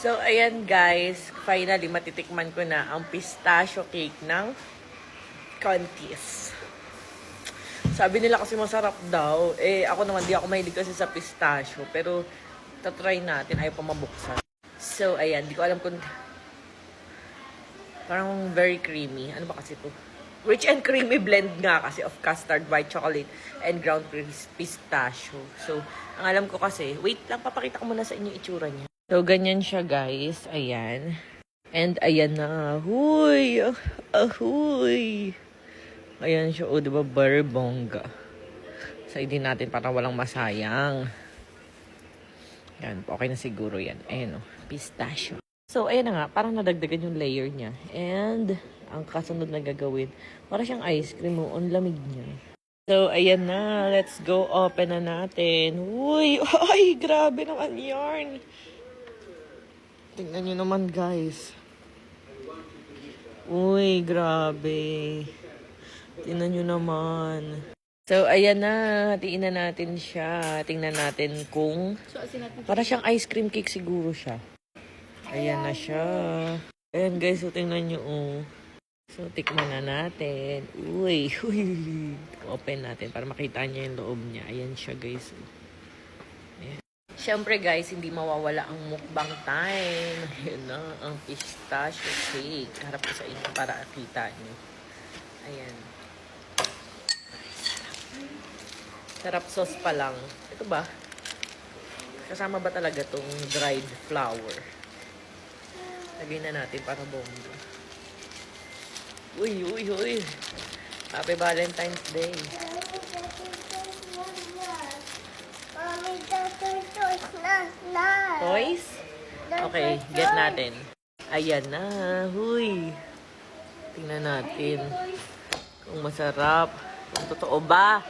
So, ayan guys. Finally, matitikman ko na ang pistachio cake ng Contis. Sabi nila kasi masarap daw. Eh, ako naman, di ako mahilig kasi sa pistachio. Pero, tatry natin. Ayaw pa mabuksan. So, ayan. Di ko alam kung... Parang very creamy. Ano ba kasi ito? Rich and creamy blend nga kasi of custard, white chocolate, and ground pistachio. So, ang alam ko kasi... Wait lang, papakita ko muna sa inyo itsura niya. So, ganyan siya guys. Ayan. And ayan na. Huy! Ahuy! Ayan siya. O, diba? Very bongga. Side natin para walang masayang. Yan. Okay na siguro yan. Ayan o. Pistachio. So, ayan na nga. Parang nadagdagan yung layer niya. And, ang kasunod na gagawin, para siyang ice cream mo. Ang lamig niya. So, ayan na. Let's go. Open na natin. Uy! Ay! Grabe naman yarn. Tingnan nyo naman, guys. Uy! Grabe. Tingnan nyo naman. So, ayan na. Hatiin na natin siya. Tingnan natin kung... Para siyang ice cream cake siguro siya. Ayan na siya. Ayan guys, so tingnan nyo. So, tikman na natin. Uy, uy. Open natin para makita niya yung loob niya. Ayan siya guys. Ayan. Siyempre guys, hindi mawawala ang mukbang time. Ayan na, ang pistachio cake. Harap ko sa inyo para kita niyo. Ayan. Sarap sauce pa lang. Ito ba? Kasama ba talaga tong dried flour? Lagay na natin para bongga. Uy, uy, uy. Happy Valentine's Day. Toys? Okay, get natin. Ayan na. Huy. Tingnan natin. Kung masarap. Kung totoo ba?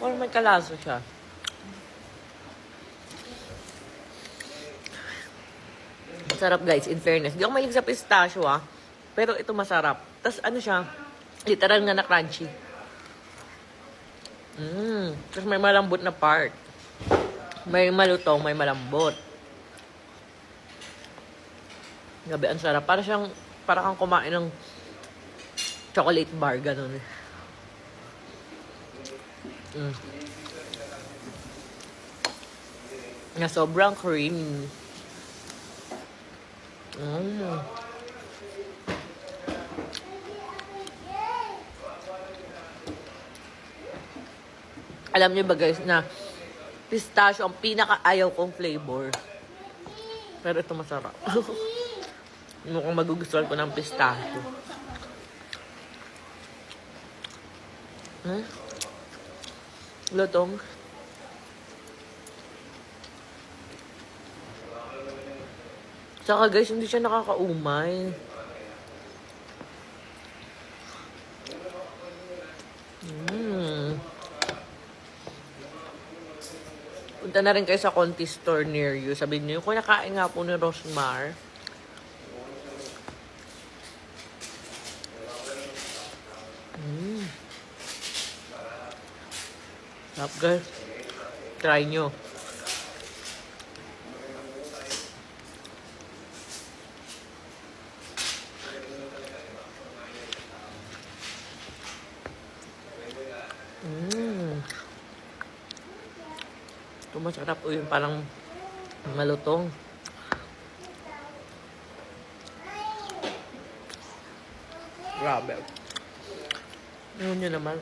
Parang may kalaso siya. Masarap guys, in fairness. Di ako mahilig sa pistachio pero ito masarap. Tapos ano siya, literal nga na crunchy. Tapos may malambot na part. May malutong, may malambot. Gabi, ang sarap. Para kang kumain ng chocolate bar, ganun. Na sobrang creamy. Alam niyo ba guys na pistachio ang pinaka-ayaw kong flavor. Pero ito masarap. Mukhang magugustuhan ko ng pistachio. Lutong. Saka guys, hindi siya nakakaumay. Punta na rin kayo sa Conti store near you. Sabihin niyo, kung nakain nga po ni Rosmar. Sarap guys. Try nyo. Ito masarap o yung parang malutong. Grabe. Yun nyo naman.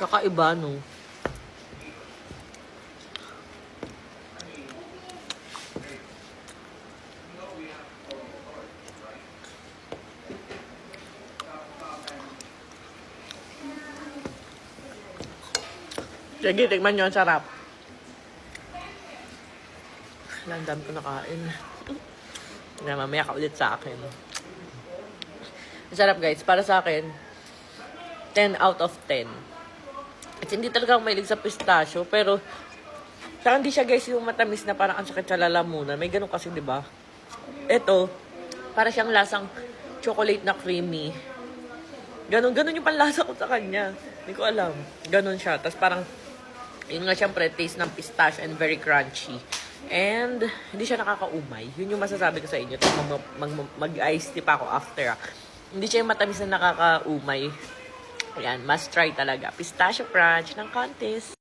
Kakaiba, no? Sige, tikman nyo. Ang sarap. Landam ko nakain. Na mamaya ka ulit sa akin. Ang sarap, guys. Para sa akin, 10 out of 10. At hindi talaga ako mahilig sa pistachio, pero Saka hindi siya guys yung matamis na parang ang sakit sa lalamunan. May ganun kasi, di ba? Ito, para siyang lasang chocolate na creamy. Ganun yung panlasa ko sa kanya. Hindi ko alam. Ganun siya. Tapos parang, yun nga syempre, taste ng pistachio and very crunchy. And, hindi siya nakakaumay. Yun yung masasabi ko sa inyo. Tapos mag-iced tea pa ako after. Hindi siya yung matamis na nakakaumay. Ayan, must try talaga. Pistachio crunch ng Contest.